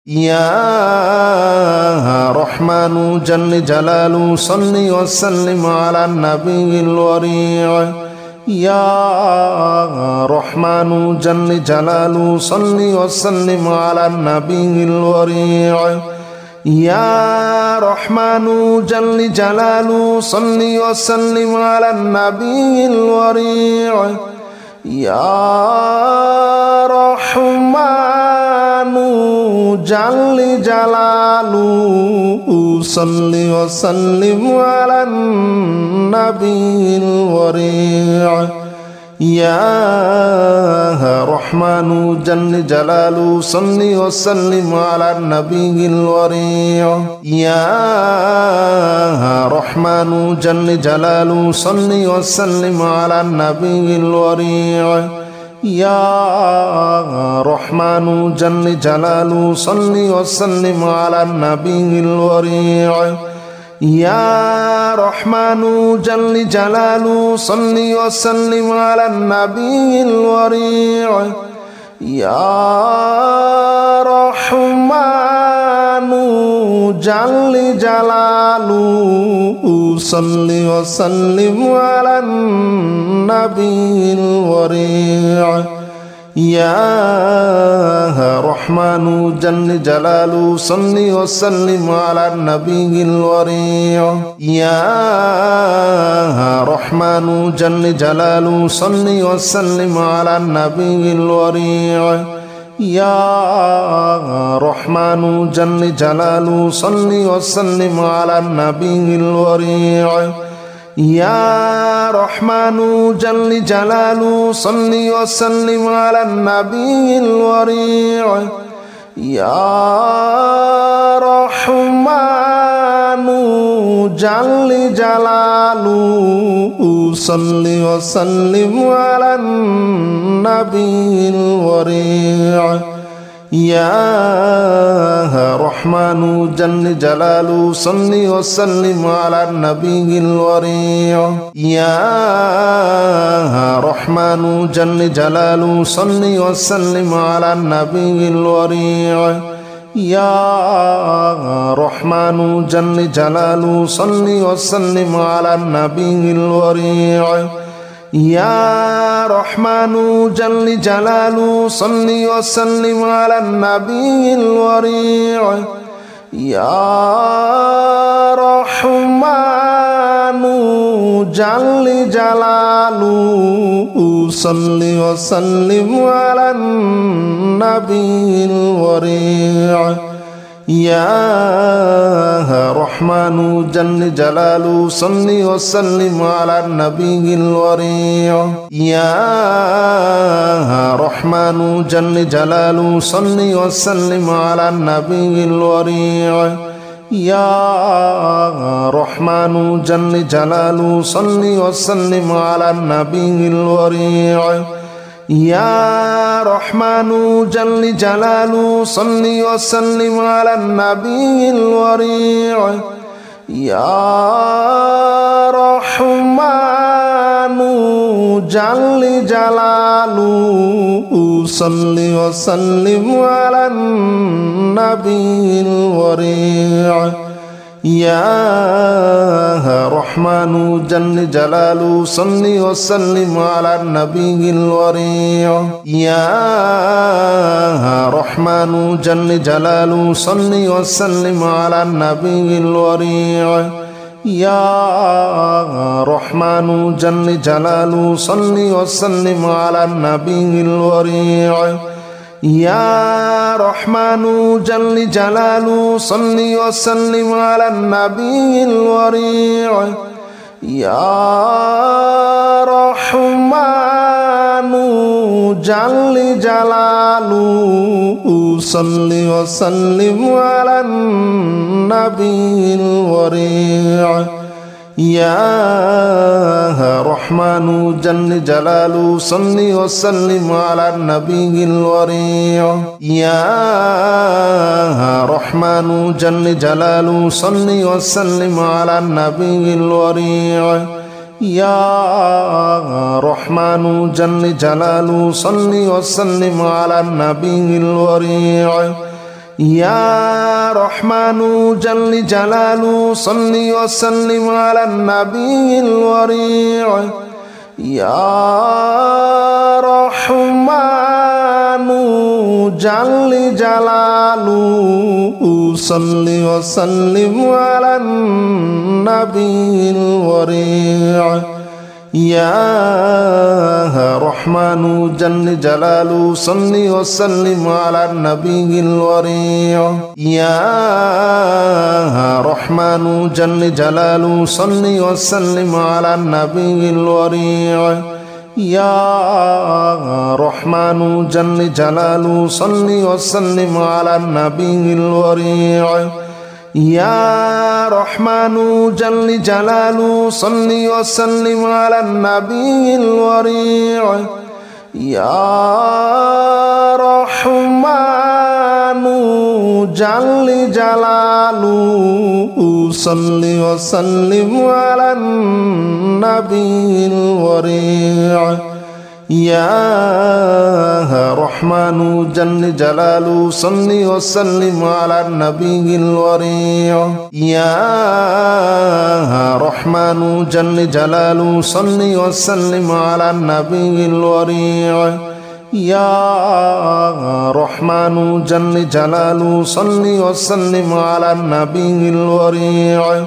يا رحمن جل جلاله صل وسلم على النبي الوريع يا رحمن جل جلاله صل وسلم على النبي الوريع يا رحمن جل جلاله صل وسلم على النبي الوريع يا رحمن جل جلاله صل وسلم على النبي الوريع يا رحمن جل جلاله صل وسلم على النبي الوريع يا رحمن جل جلاله صل وسلم على النبي الوريع يا رحمن جل جلاله صل وسلم على النبي الوريع يا رحمن جل جلاله صل وسلم على النبي الوريع يا رحمن جل جلاله صل وسلم على النبي الوريع يا رحمن جل جلاله صل وسلم على النبي الوريع يا رحمن جل جلاله صل وسلم على النبي الوريع يا رحمن جل جلاله صل وسلم على النبي الوريع يا رحمن جل جلاله صل وسلم على النبي الوريع يا رحمن جل جلاله صل وسلم على النبي الوريع يا رحمن جل جلاله صل وسلم على النبي الوريع يا رحمن جل جلاله صل وسلم على النبي الوريع يا رحمن جل جلاله صل وسلم على النبي الوريع يا رحمن جل جلاله صل وسلم على النبي الوريع يا رحمن جل جلاله صل وسلم على النبي الوريع يا رحمن جل جلاله صل وسلم على النبي الوريع يا رحمن جل جلاله صل وسلم على النبي الوريع يا رحمن جل جلاله صل وسلم على النبي الوريع يا رحمن جل جلاله صل وسلم على النبي الوريع يا رحمن جل جلاله صل وسلم على النبي الوريع يا رحمن جل جلاله صل وسلم على النبي الوريع يا رحمن جل جلاله صل وسلم على النبي الوريع يا رحمن جل جلاله صل وسلم على النبي الوريع يا رحمن جل جلاله صل وسلم على النبي الوريع يا رحمن جل جلاله صل وسلم على النبي الوريع يا رحمن جل جلاله صل وسلم على النبي الوريع يا رحمن جل جلاله صل وسلم على النبي الوريع يا رحمن جل جلاله صل وسلم على النبي الوريع يا رحمن جل جلاله صل وسلم على النبي الوريع يا رحمن جل جلاله صل وسلم على النبي الوريع يا رحمن جل جلاله صل وسلم على النبي الوريع يا رحمن جل جلاله صل وسلم على النبي الوريع يا رحمن جل جلاله صل وسلم على النبي الوريع يا رحمن جل جلاله صل وسلم على النبي الوريع يا رحمن جل جلاله صل وسلم على النبي الوريع يا رحمن جل جلاله صل وسلم على النبي الوريع يا رحمن جل جلاله صل وسلم على النبي الوريع يا رحمن جل جلاله صل وسلم على النبي الوريع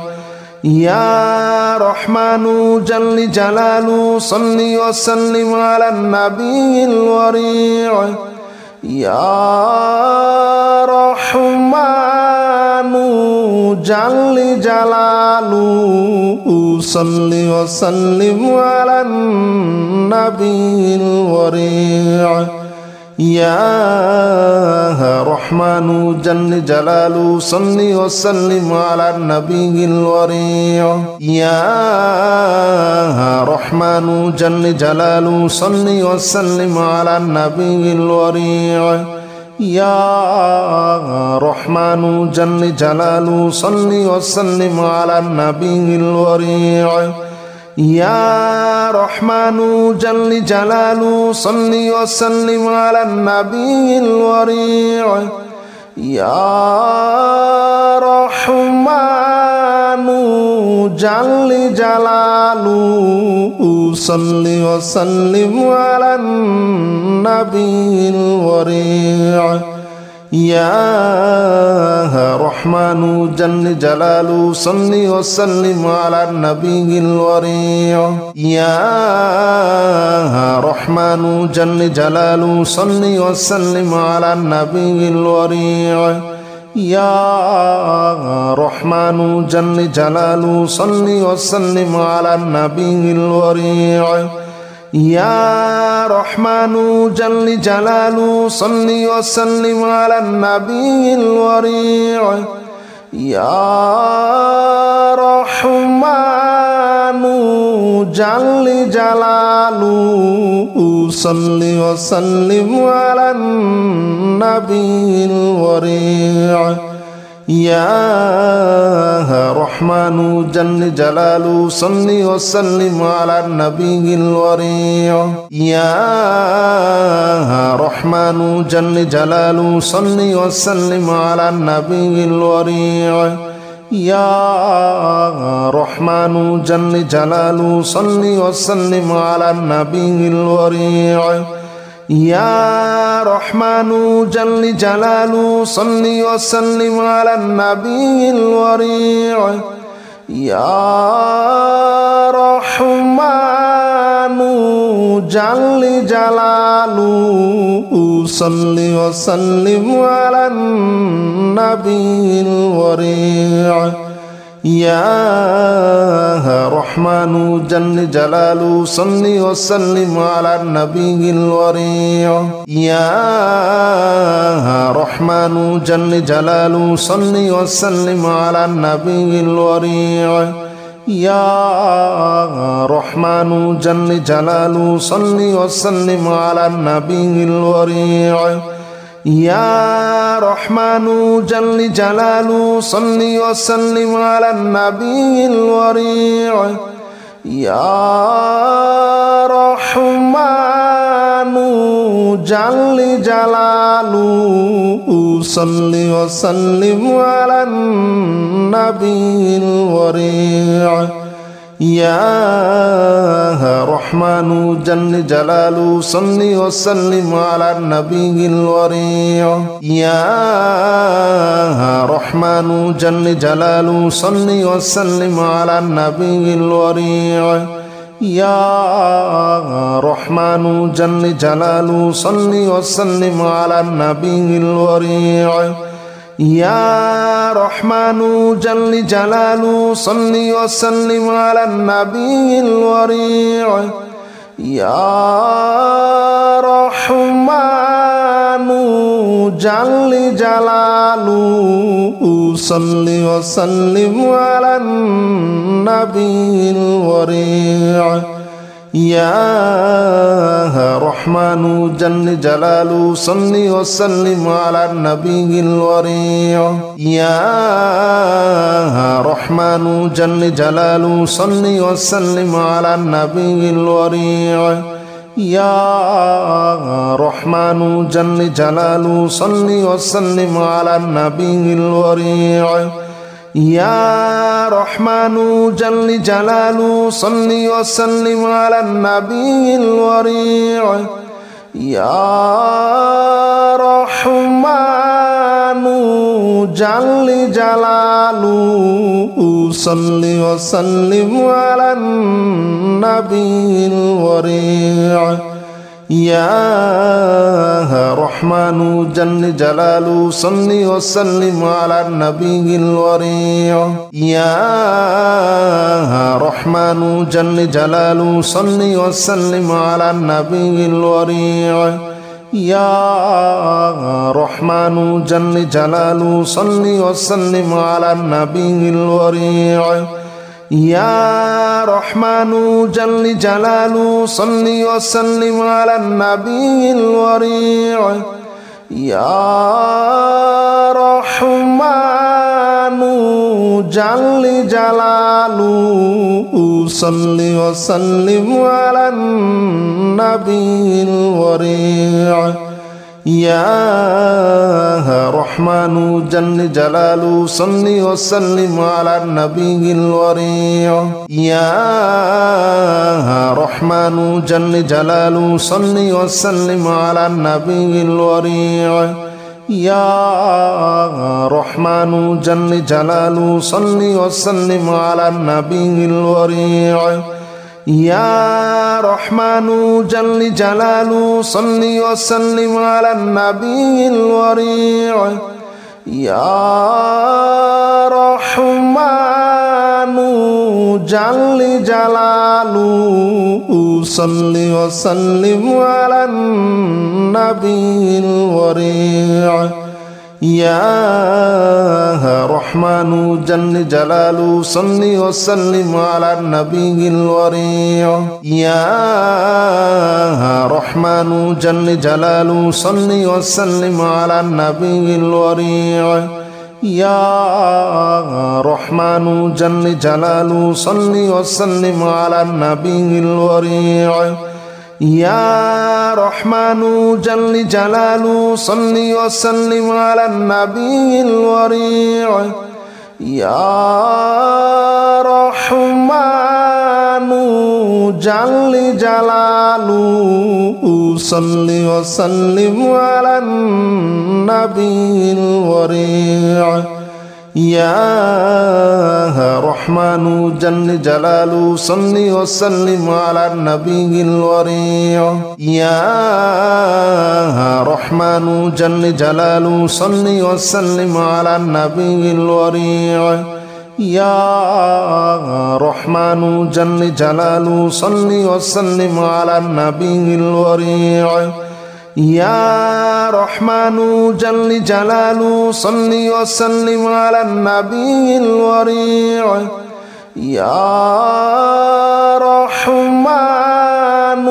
يا رحمن جل جلاله صل وسلم على النبي الوريع يا رحمن جل جلاله صل وسلم على النبي الوريع يا رحمن جل جلاله صل وسلم على النبي الوريع يا رحمن جل جلاله صل وسلم على النبي الوريع يا رحمن جل جلاله صل وسلم على النبي الوريع يا رحمن جل جلاله صل وسلم على النبي الوريع يا رحمن جل جلاله صل وسلم على النبي الوريع يا رحمن جل جلاله صل وسلم على النبي الوريع يا رحمن جل جلاله صل وسلم على النبي الوريع يا رحمن جل جلاله صل وسلم على النبي الوريع يا رحمن جل جلاله صل وسلم على النبي الوريع يا رحمن جل جلاله صل وسلم على النبي الوريع يا رحمن جل جلاله صل وسلم على النبي الوريع يا رحمن جل جلاله صل وسلم على النبي الوريع يا رحمن جل جلاله صل وسلم على النبي الوريع يا رحمن جل جلاله صل وسلم على النبي الوريع يا رحمن جل جلاله صل وسلم على النبي الوريع يا رحمن جل جلاله صل وسلم على النبي الوريع يا رحمن جل جلاله صل وسلم على النبي الوريع يا رحمن جل جلاله صل وسلم على النبي الوريع يا رحمن جل جلاله صل وسلم على النبي الوريع يا رحمن جل جلاله صل وسلم على النبي الوريع يا رحمن جل جلاله صل وسلم على النبي الوريع يا رحمن جل جلاله صل وسلم على النبي الوريع يا رحمن جل جلاله صل وسلم على النبي الوريع يا رحمن جل جلاله صل وسلم على النبي الوريع يا رحمن جل جلاله صل وسلم على النبي الوريع يا رحمن جل جلاله صل وسلم على النبي الوريع يا رحمن جل جلاله صل وسلم على النبي الوريع يا رحمن جل جلاله صل وسلم على النبي الوريع يا رحمن جل جلاله صل وسلم على النبي الوريع يا رحمن جل جلاله صل وسلم على النبي الوريع يا رحمن جل جلاله صل وسلم على النبي الوريع يا رحمن جل جلاله صل وسلم على النبي الوريع يا رحمن جل جلاله صل وسلم على النبي الوريع يا رحمن جل جلاله صل وسلم على النبي الوريع يا رحمن جل جلاله صل وسلم على النبي الوريع يا رحمن جل جلاله صل وسلم على النبي الوريع يا رحمن جل جلاله صل وسلم على النبي الوريع يا رحمن جل جلاله صل وسلم على النبي الوريع يا رحمن جل جلاله صل وسلم على النبي الوريع يا رحمن جل جلاله صل وسلم على النبي الوريع يا رحمن جل جلاله صل وسلم على النبي الوريع يا رحمن جل جلاله صل وسلم على النبي الوريع يا رحمن جل جلاله صل وسلم على النبي الوريع يا رحمن جل جلاله صل وسلم على النبي الوريع يا رحمن جل جلاله صل وسلم على النبي الوريع يا رحمن جل جلاله صل وسلم على النبي الوريع يا رحمن جل جلاله صل وسلم على النبي الوريع يا رحمن جل جلاله صل وسلم على النبي الوريع يا رحمن جل جلاله صل وسلم على النبي الوريع يا رحمن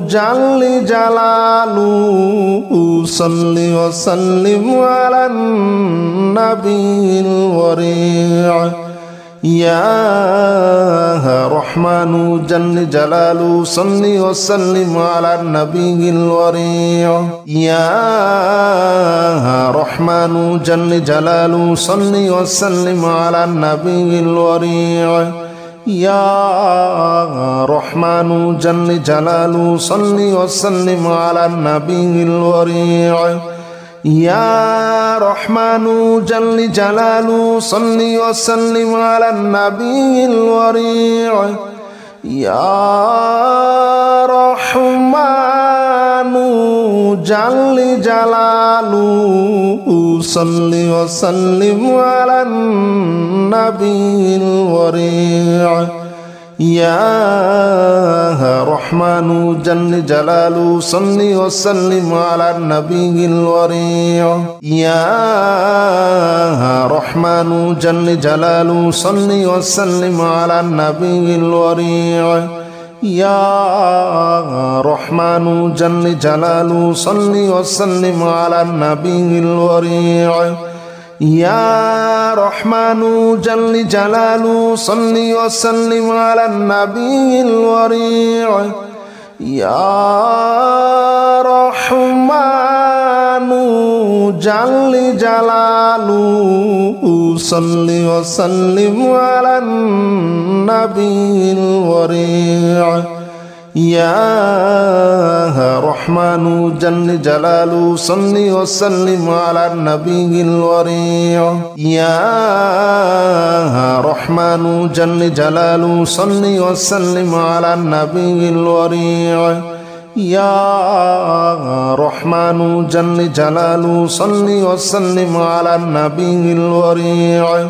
جل جلاله صل وسلم على النبي الوريع يا رحمن جل جلاله صل وسلم على النبي الوريع يا رحمن جل جلاله صل وسلم على النبي الوريع يا رحمن جل جلاله صل وسلم على النبي الوريع يا رحمن جل جلاله صل وسلم على النبي الوريع يا رحمن جل جلاله صل وسلم على النبي الوريع يا رحمن جل جلاله صل وسلم على النبي الوريع يا رحمن جل جلاله صل وسلم على النبي الوريع يا رحمن جل جلاله صل وسلم على النبي الوريع يا رحمن جل جلاله صل وسلم على النبي الوريع يا رحمن جل جلاله صل وسلم على النبي الوريع يا رحمن جل جلاله صل وسلم على النبي الوريع يا رحمن جل جلاله صل وسلم على النبي الوريع يا رحمن جل جلاله صل وسلم على النبي الوريع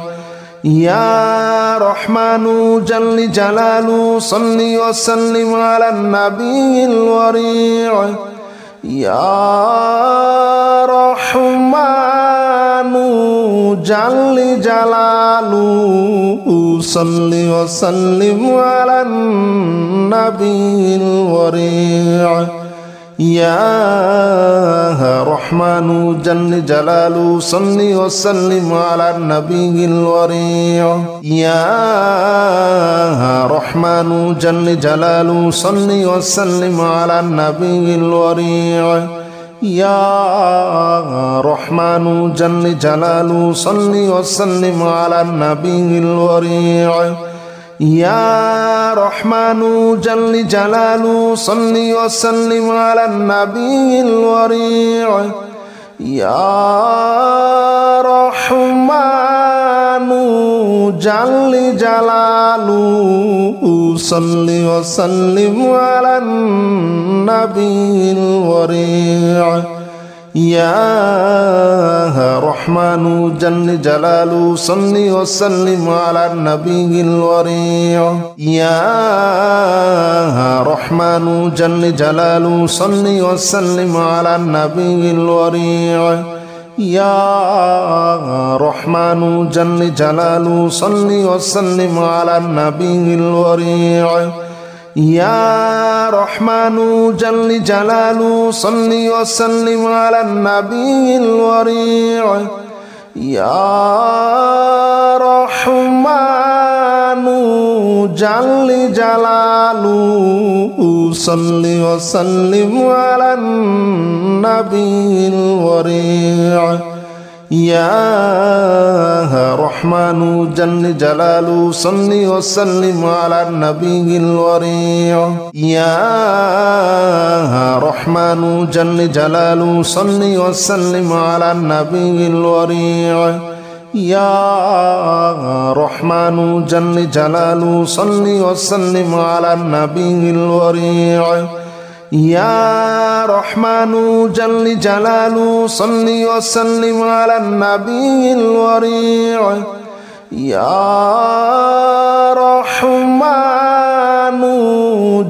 يا رحمن جل جلاله صل وسلم على النبي الوريع يا رحمن جل جلاله صل وسلم على النبي الوريع يا رحمن جل جلاله صل وسلم على النبي الوريع يا رحمن جل جلاله صل وسلم على النبي الوريع يا رحمن جل جلاله صل وسلم على النبي الوريع يا رحمن جل جلاله صل وسلم على النبي الوريع يا رحمن جل جلاله صل وسلم على النبي الوريع يا رحمن جل جلاله صل وسلم على النبي الوريع يا رحمن جل جلاله صل وسلم على النبي الوريع يا رحمن جل جلاله صل وسلم على النبي الوريع يا رحمن جل جلاله صل وسلم على النبي الوريع يا رحمن جل جلاله صل وسلم على النبي الوريع يا رحمن جل جلاله صل وسلم على النبي الوريع يا رحمن جل جلاله صل وسلم على النبي الوريع يا رحمن جل جلاله صل وسلم على النبي الوريع يا رحمن جل جلاله صل وسلم على النبي الوريع يا رحمن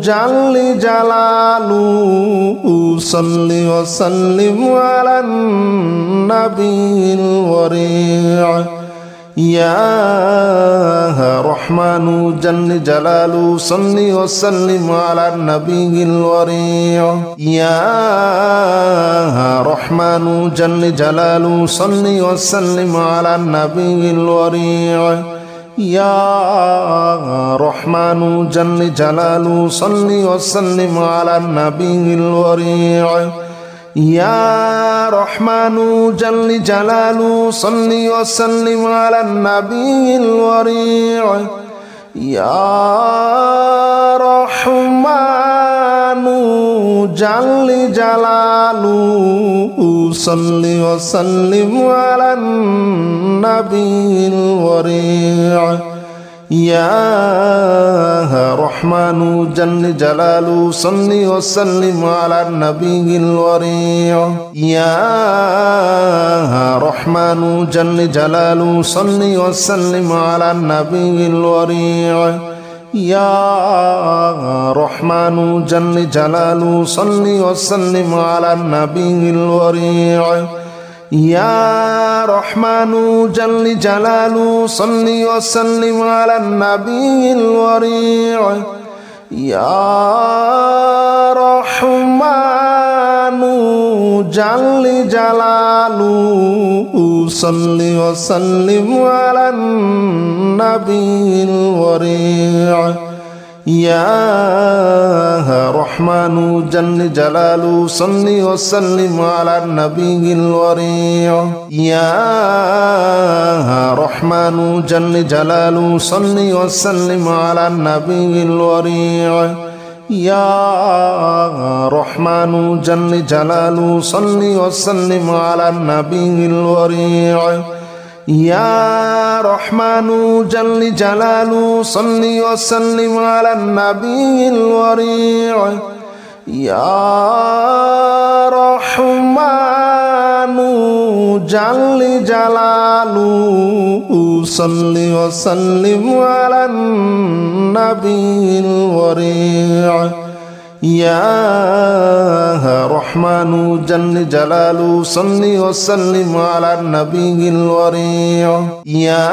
جل جلاله صل وسلم على النبي الوريع يا رحمن جل جلاله صل وسلم على النبي الوريع يا رحمن جل جلاله صل وسلم على النبي الوريع يا رحمن جل جلاله صل وسلم على النبي الوريع يا رحمن جل جلاله صل وسلم على النبي الوريع يا رحمن جل جلاله صل وسلم على النبي الوريع يا رحمن جل جلاله صل وسلم على النبي الوريع يا رحمن جل جلاله صل وسلم على النبي الوريع يا رحمن جل جلاله صل وسلم على النبي الوريع يا رحمن جل جلاله صل وسلم على النبي الوريع يا رحمن جل جلاله صل وسلم على النبي الوريع يا رحمن جل جلاله صل وسلم على النبي الوريع يا رحمن جل جلاله صل وسلم على النبي الوريع يا رحمن جل جلاله صل وسلم على النبي الوريع يا رحمن جل جلاله صل وسلم على النبي الوريع يا رحمن جل جلاله صل وسلم على النبي الوريع يا رحمن جل جلاله صل وسلم على النبي الوريع يا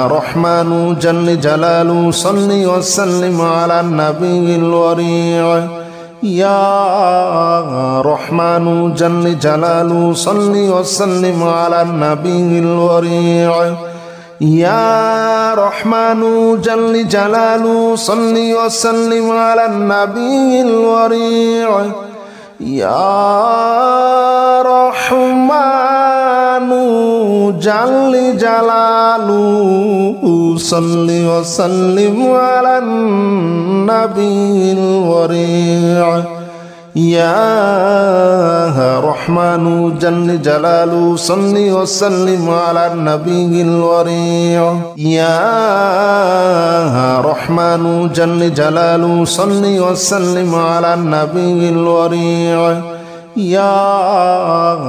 رحمن جل جلاله صل وسلم على النبي الوريع يا رحمن جل جلاله صل وسلم على النبي الوريع يا رحمن جل جلاله صل وسلم على النبي الوريع يا رحمن جل جلاله صل وسلم على النبي الوريع يا رحمن جل جلاله صل وسلم على النبي الوريع يا رحمن جل جلاله صل وسلم على النبي الوريع يا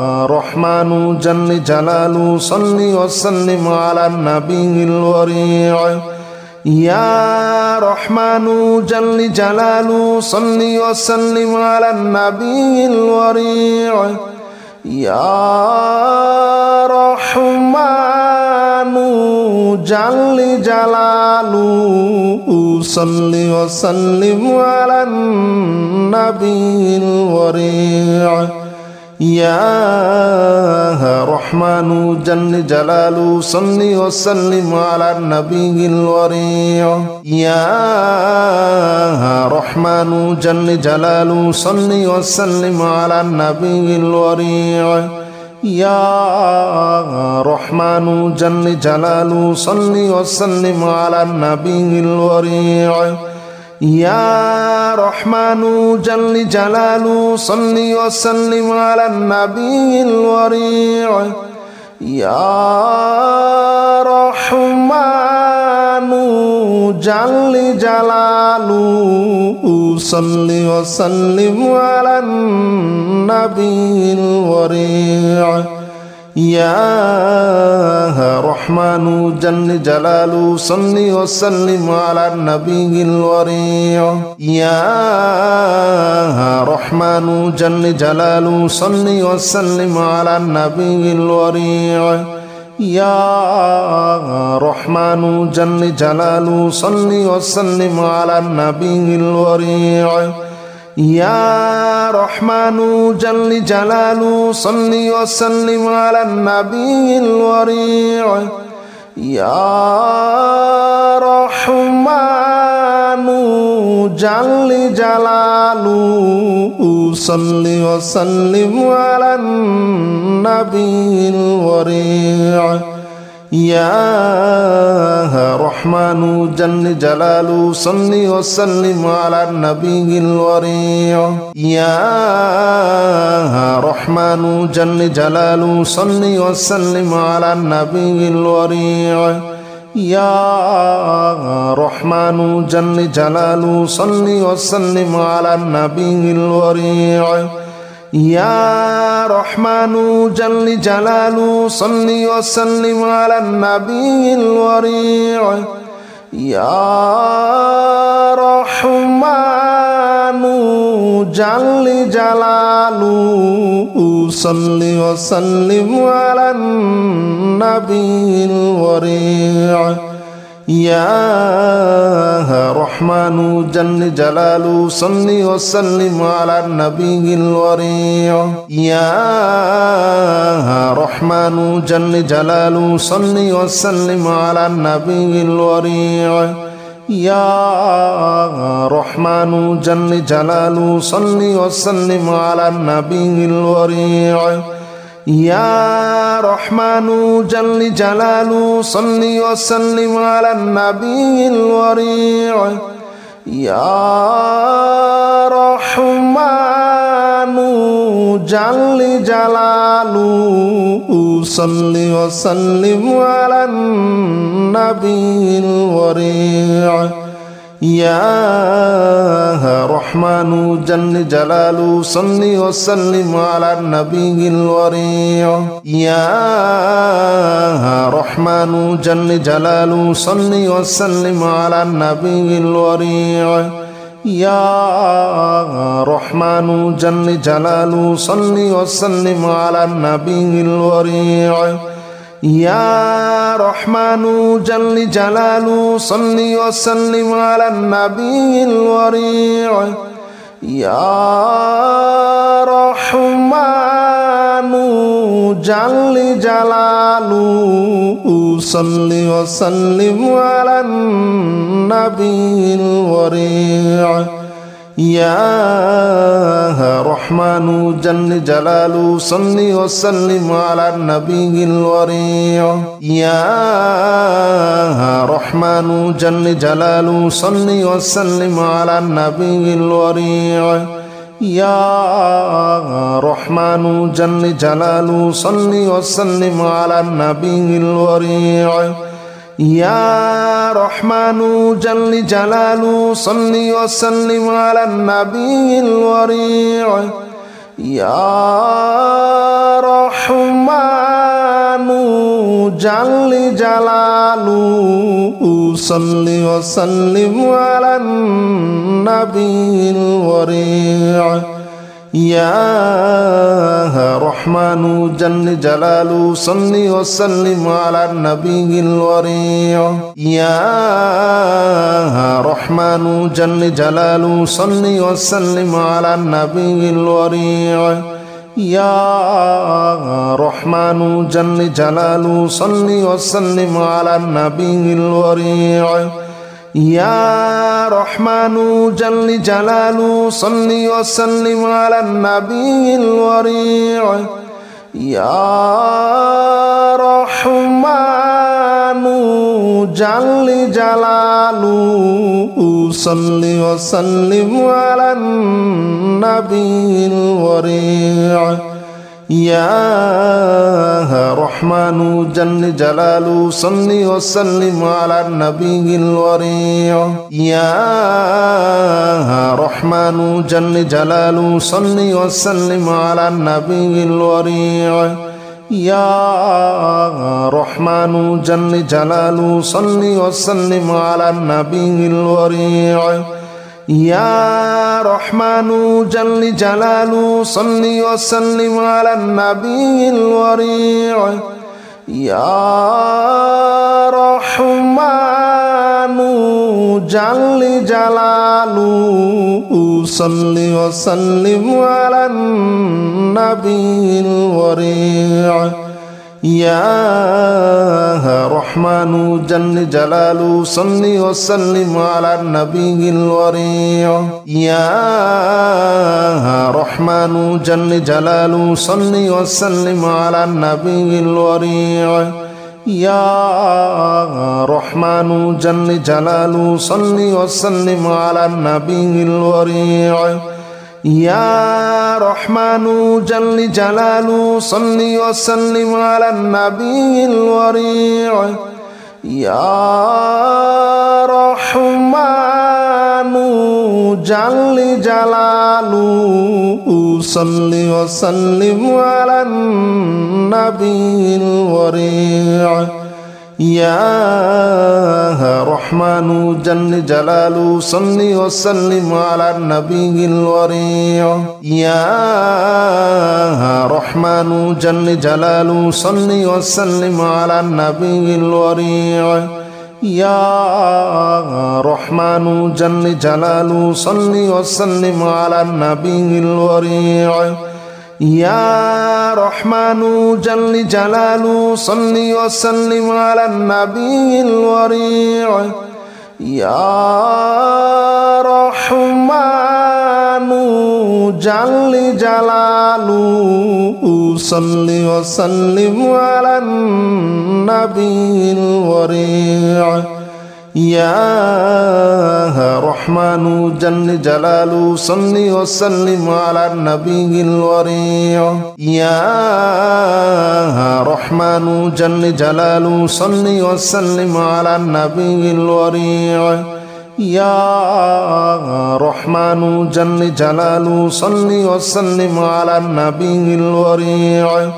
رحمن جل جلاله صل وسلم على النبي الوريع يا رحمن جل جلاله صل وسلم على النبي الوريع يا رحمن جل جلاله صل وسلم على النبي الوريع يا رحمن جل جلاله صل وسلم على النبي الوريع يا رحمن جل جلاله صل وسلم على النبي الوريع يا رحمن جل جلاله صل وسلم على النبي الوريع يا رحمن جل جلاله صل وسلم على النبي الوريع يا رحمن جل جلاله صل وسلم على النبي الوريع يا رحمن جل جلاله صل وسلم على النبي الوريع يا رحمن جل جلاله صل وسلم على النبي الوريع يا رحمن جل جلاله صل وسلم على النبي الوريع يا رحمن جل جلاله صل وسلم على النبي الوريع يا رحمن جل جلاله صل وسلم على النبي الوريع يا رحمن جل جلاله صل وسلم على النبي الوريع يا رحمن جل جلاله صل وسلم على النبي الوريع يا رحمن جل جلاله صل وسلم على النبي الوريع يا رحمن جل جلاله صل وسلم على النبي الوريع يا رحمن جل جلاله صل وسلم على النبي الوريع يا رحمن جل جلاله صل وسلم على النبي الوريع يا رحمن جل جلاله صل وسلم على النبي الوريع يا رحمن جل جلاله صل وسلم على النبي الوريع يا رحمن جل جلاله صل وسلم على النبي الوريع يا رحمن جل جلاله صل وسلم على النبي الوريع يا رحمن جل جلاله صل وسلم على النبي الوريع يا رحمن جل جلاله صل وسلم على النبي الوريع يا رحمن جل جلاله صل وسلم على النبي الوريع يا رحمن جل جلاله صل وسلم على النبي الوريع يا رحمن جل جلاله صل وسلم على النبي الوريع يا رحمن جل جلاله صل وسلم على النبي الوريع يا رحمن جل جلاله صل وسلم على النبي الوريع يا رحمن جل جلاله صل وسلم على النبي الوريع يا رحمن جل جلاله صل وسلم على النبي الوريع يا رحمن جل جلاله صل وسلم على النبي الوريع يا رحمن جل جلاله صل وسلم على النبي الوريع يا رحمن جل جلاله صل وسلم على النبي الوريع يا رحمن جل جلاله صل وسلم على النبي الوريع يا رحمن جل جلاله صل وسلم على النبي الوريع يا رحمن جل جلاله صل وسلم على النبي الوريع يا رحمن جل جلاله صل وسلم على النبي الوريع يا رحمن جل جلاله صل وسلم على النبي الوريع يا رحمن جل جلاله صل وسلم على النبي الوريع يا رحمن جل جلاله صل وسلم على النبي الوريع يا رحمن جل جلاله صل وسلم على النبي الوريع يا رحمن جل جلاله صل وسلم على النبي الوريع يا رحمن جل جلاله صل وسلم على النبي الوريع يا رحمن جل جلاله صل وسلم على النبي الوريع يا رحمن جل جلاله صل وسلم على النبي الوريع يا رحمن جل جلاله صل وسلم على النبي الوريع يا رحمن جل جلاله صل وسلم على النبي الوريع يا رحمن جل جلاله صل وسلم على النبي الوريع يا رحمن جل جلاله صل وسلم على النبي الوريع يا رحمن جل جلاله صل وسلم على النبي الوريع يا رحمن جل جلاله صل وسلم على النبي الوريع يا رحمن جل جلاله صل وسلم على النبي الوريع يا رحمن جل جلاله صل وسلم على النبي الوريع يا رحمن جل جلاله صل وسلم على النبي الوريع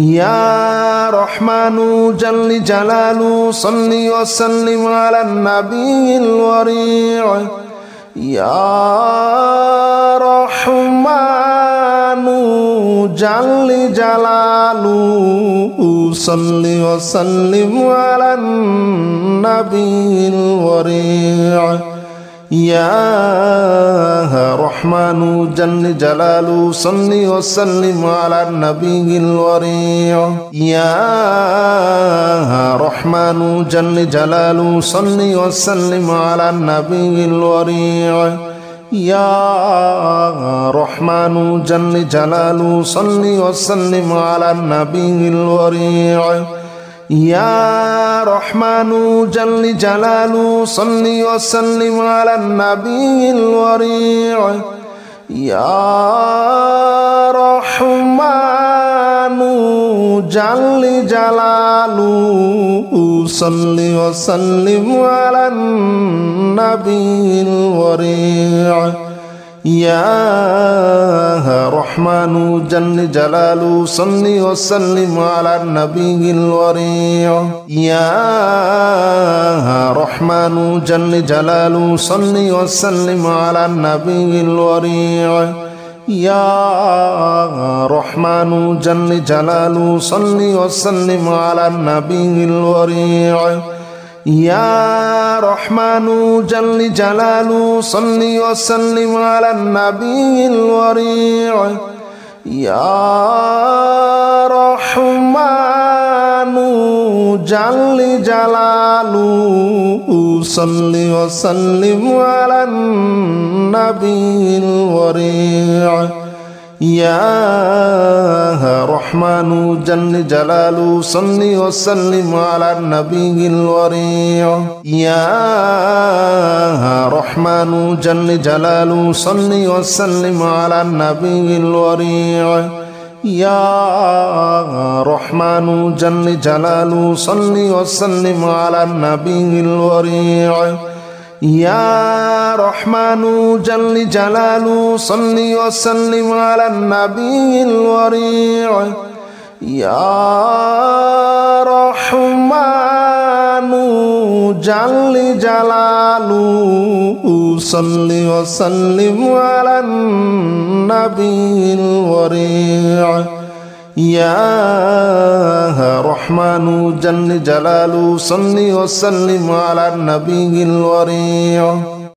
يا رحمن جل جلاله صل وسلم على النبي الوريع يا رحمن جل جلاله صل وسلم على النبي الوريع يا رحمن جل جلاله صل وسلم على النبي الوريع يا رحمن جل جلاله صل وسلم على النبي الوريع يا رحمن جل جلاله صل وسلم على النبي الوريع يا رحمن جل جلاله صل وسلم على النبي الوريع يا رحمن جل جلاله صل وسلم على النبي الوريع يا رحمن جل جلاله صل وسلم على النبي الوريع يا رحمن جل جلاله صل وسلم على النبي الوريع يا رحمن جل جلاله صل وسلم على النبي الوريع يا رحمن جل جلاله صل وسلم على النبي الوريع يا رحمن جل جلاله صل وسلم على النبي الوريع يا رحمن جل جلاله صل وسلم على النبي الوريع يا رحمن جل جلاله صل وسلم على النبي الوريع يا رحمن جل جلاله صل وسلم على النبي الوريع يا رحمن جل جلاله صل وسلم على النبي الوريع يا رحمن جل جلاله صل وسلم على النبي الوريع يا رحمن جل جلاله صل وسلم على النبي الوريع